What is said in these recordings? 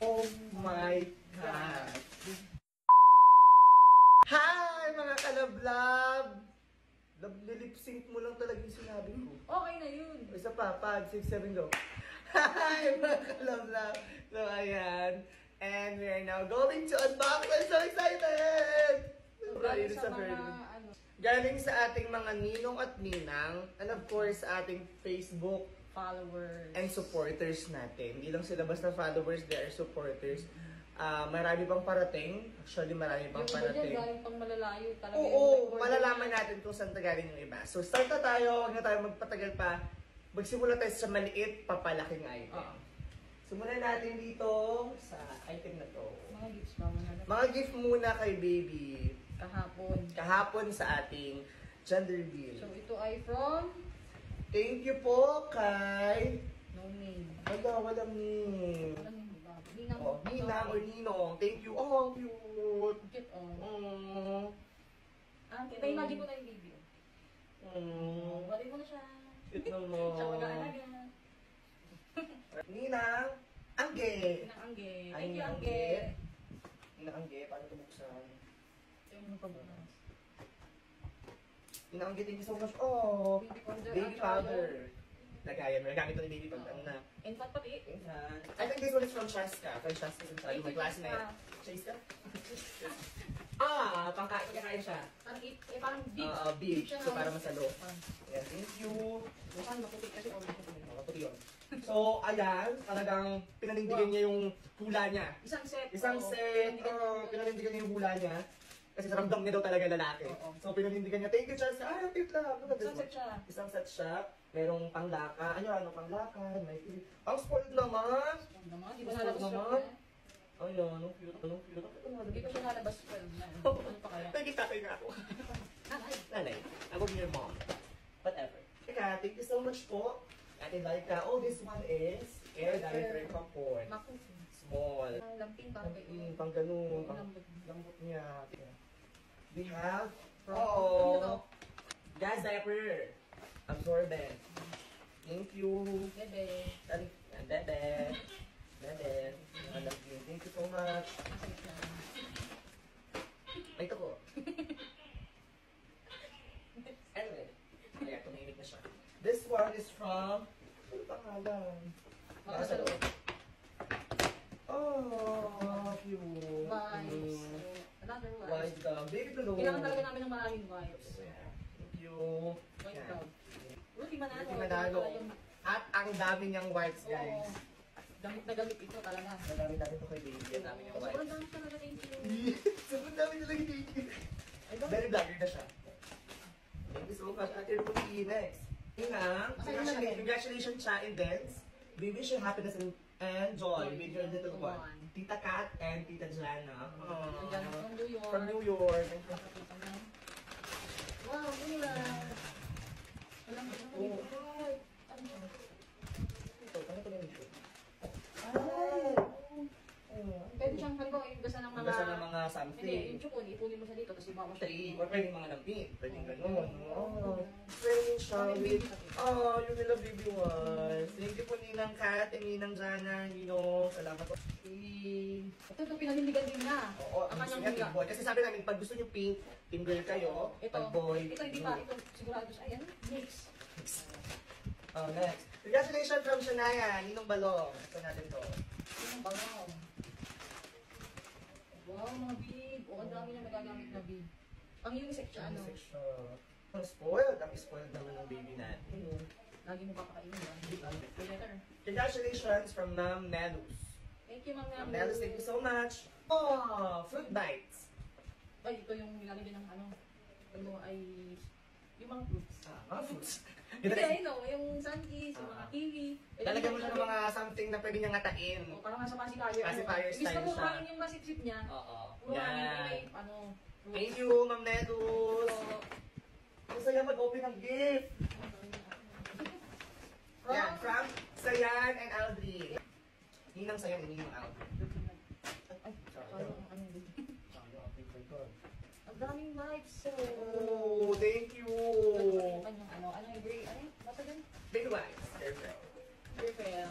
Oh my God! Hi mga kalablab! Lip sync mo lang talaga yung sinabi ko. Okay na yun. Isa pa, 5, 6, 7, go. Hi mga kalablab! So ayan. And we are now going to unbox. I'm so excited! Galing sa mga ano. Galing sa ating mga ninong at ninang. And of course, ating Facebook Followers. and supporters natin. Hindi lang sila basta followers, they are supporters. Marami pang parating. Actually, marami pang parating. Yung galing pang malalayo talaga. Oo, malalaman natin kung saan galing yung iba. So, start na tayo. Huwag na tayo magpatagal pa. Magsimula tayo sa maliit, papalaking item. Simulan natin dito sa item na to. Mga gifts ba? Mga gift muna kay baby. Kahapon. Kahapon sa ating gender reveal. So, ito ay from... Thank you po kay... No name. Walang name. Walang name ba? Ninang. Oh, Ninang or Ninong. Thank you. Oh, cute. Cute, oh. Mm. Pa-imagine ko na yung baby. Mm. Balik mo na siya. Cute naman. Siya mag-aalaga. Ninang Angge. Ninang Angge. Ay, Thank you, Ninang Angge. Ninang Angge, paano ito buksan? Ito yung pagbunas. Ninang Angge, thank you so much. Oh, Baby powder. baby powder. Lagayan mo. Nagamit ito ni baby pag ano na. Infant pati. I think this one is from Chaska. From Chaska since my classmate. Chaska? Pangkain siya. Parang beef. Beef. So, para masalo. Parang, Yeah, thank you. mukhang maputi kasi kung maputi. Maputi yun. So, ayan. Talagang pinanindigan niya yung hula niya. Isang set. Isang set. Pinanindigan niya yung hula niya. Kasi sa ramdam niya daw talaga lalaki. So, pinanindigan niya. Thank you, Charles. Cute lang. Isang set siya. Isang set siya. Merong panglaka. Ano, panglaka. May ang spoiled naman. Di ba nalabas siya? Ayun, anong cute. Hindi ko siya nalabas pa. Ano pa kaya? Thank you, tatay nga ako. Nanay. I will be your mom. Whatever. Teka, thank you so much po. Ate Laika. Oh, this one is Air Diaphragm Comfort. Maku. Small. Ang lamping parang kayo. Pang ganun. Lambot niya. We have, gas diaper. Absorbent. Thank you. Bebe. Bebe. Thank you so much. Ay, ito ko. Anyway. Kaya, tumimik na siya. This one is from, ano pangalan? Nasa loob. Oh, cute. Wipes. Another Wipes. Baby tulog. Kailangan talaga namin ng maraming wipes. Thank you. Wipe daw. Ruti Manalo. Ruti Manalo. At ang dami niyang wipes, guys. Gamit na gamit ito talaga. Nagamit natin ito kay baby. Ang dami niyang Sobrang wipes. dami talaga, thank you. Sobrang dami talaga, thank you. Very vlogger na siya. Thank you so much. Ate Ruti, next. Congratulations, Cha and Dens. We wish you happiness and joy with your little one. Tita Kat and Tita Jana. From New York. From New York. Wow, mula. Walang Ito, paano ito na ito? pwede siyang halimbawa yung gasa ng mga... Gasa ng mga something. Hindi, yung chukon, ipunin mo siya dito, tapos ibawa mo siya. Or pwede mga lampit. Pwede ganun. Pwede siya with... yung nila baby wipes. Thank you po Ninang Kat and Ninang Jana. Salamat po. Ito pinanindigan din na. Oo, Ang ang gusto kanyang niya pink boy. Kasi sabi namin, pag gusto niyo pink, team girl kayo. Pag boy, ito hindi pa, ito sigurado siya. Ayan, mix. Next. Congratulations from Shania, Ninong Balong. Ito natin to. Ang bangaw. Wow, mga bib. Ang dami niya magagamit na bib. Ang unisex siya, ano? Unisex siya. Ang spoiled. Ang spoiled naman ng baby natin. Lagi mo papakainin, ba? Better. Congratulations from Ma'am Nelus. Thank you, Ma'am Nelus, thank you so much. Oh, fruit bites. Ay, ito yung nilalagyan ng ano. Ano ay... Yung mga fruits. Mga fruits. Hindi, I know. Yung sunkies, yung mga kiwi. Lalagyan mo siya ng mga something na pwede niyang ngatain. Parang nasa pacifier. Pacifier style siya. Imbis na buhangin yung masip-sip niya. Oo. Yan. Thank you, Ma'am Nedus. Masaya mag-open ng gift. Yan, from Sayan and Aldri. Ninang Sayan and Ninang Aldri. Ay, parang ano din. Ang daming vibes. Oh, thank you. Ano yung gray? Ano yung nasa dyan? Baby wipes. Perfect. Perfect.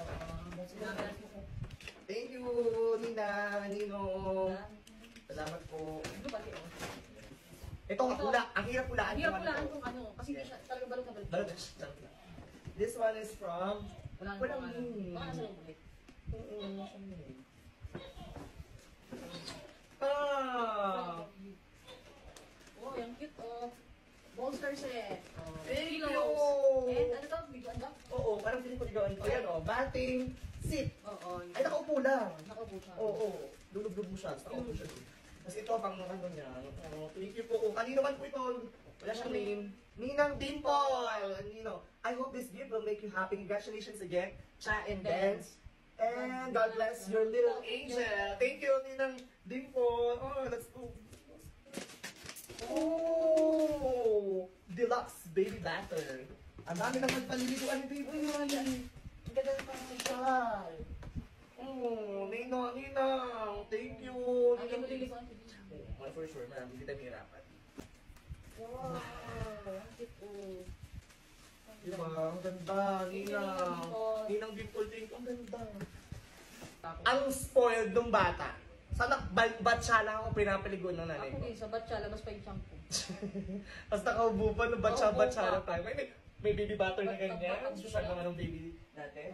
Thank you, Ninong. Salamat po. Ano ba yun? Ito ang pula. Ang hirap pulaan. Ang hirap pulaan kung ano. Kasi hindi siya talaga balot na balot. Balot. This one is from... Wala Walang nang meaning. Baka nasa loob ulit. Ah! Oh, yung cute oh. Bolster set. Oh. Thank Pillows. you. And ano to? Biguan ba? Oo, parang feeling ko ligawan ko. Yan o, batting seat. Oo. Ay, nakaupo lang. Nakaupo siya. Oo, lulog-log mo siya. Nakaupo siya. Tapos ito, pang ano niya. Thank you po. Kanino man po ito. Wala siyang name. Ninang Dimple. Nino, I hope this gift will make you happy. Congratulations again. Chat and dance. And God bless your little angel. Thank you, Ninang Dimple. Oh, let's go. Oh! Deluxe baby batter. Ang dami naman paliliguan ni baby. Ang ganda ng pangsyal. Oh, Ninang. Thank you. Ang imo lilikuan si Bibi. For sure, marami kita mahirapan. Wow. Ang cute oh. Diba? Ang ganda, Ninang. Ninang Dimple, thank you. Ang ganda. Ang spoiled ng bata. Sana batsa lang ako pinapaliguan ng nanay Ako ko. din, sa batsa, labas pa yung shampoo. Tapos nakaubo pa, no, batsa-batsa Nakaubo na tayo. May baby butter na ganyan. Batang Gusto siya naman ng baby natin.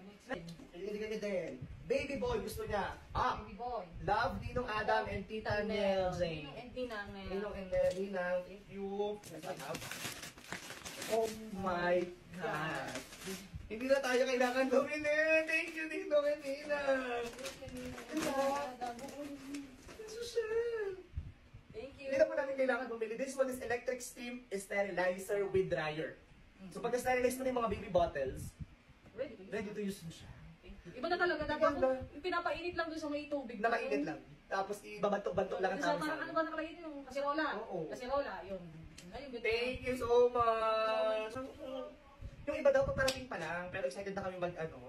Hindi ganyan din. Baby boy, gusto niya. Baby boy. Love Ninong Adam and Tita Nel Jane. And Tinang. Ninong and Ninang, thank you. Oh my God. Hindi na tayo kailangan gawin eh. Thank you, Ninong and Ninang. Thank you. Hindi na po natin kailangan bumili. This one is electric steam sterilizer with dryer. So pag na-sterilize mo na yung mga baby bottles, ready to use mo siya. Iba na talaga. Dapat Iba na. yung pinapainit lang doon sa may tubig. Na mainit lang. Tapos ibabantok-bantok lang ang Sa tama parang ano ba nakalagay yung kasirola? Oo. Kasirola, yun. Ayun, good. Thank you so much! Yung iba daw parating pa lang, pero excited na kami mag-open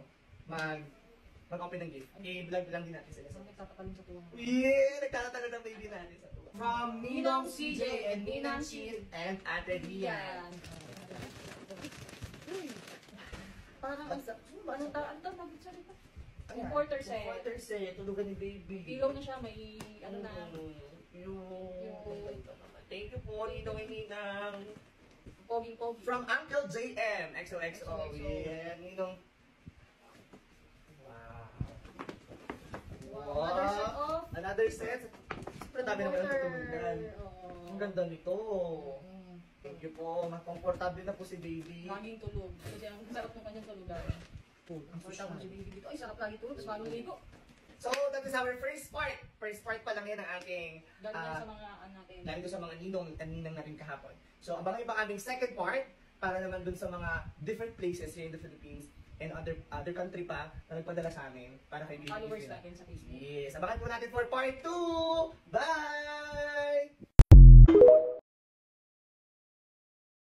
ng gift. I-vlog lang din natin sila. Isang nagtatakalin sa tuwang. Yeah! Nagtatalo ng baby natin sa tuwa. From Ninong CJ and Ninang Cheese and Ate Rian. Parang ang ano tawag sa dito? Ayan. Comforter set. Comforter set. Tulugan ni baby. Pillow na siya, may ano na. Thank you po, Ninong and Ninang. Pogi-pogi. From Uncle JM, XOXO. XOXO. Yeah, Ninong. Wow. Another set of Another set. Siyempre, dami naman ang tutulugan. Ang ganda nito. Thank you po. Komportable na po si baby. Laging tulog. Kasi ang sarap ng kanyang tulugan. Ang sarap si baby dito. Ay, sarap lagi tulog. Tapos bagong ligo. So, that is our first part. First part pa lang yan ang ating Galing yan sa mga ano natin. dahil doon sa mga ninong at ninang natin kahapon. So, abangan pa aming second part para naman dun sa mga different places here in the Philippines and other country pa na nagpadala sa amin para kay Baby Followers Fina. natin sa Facebook. Yes, abangan po natin for part 2! Bye!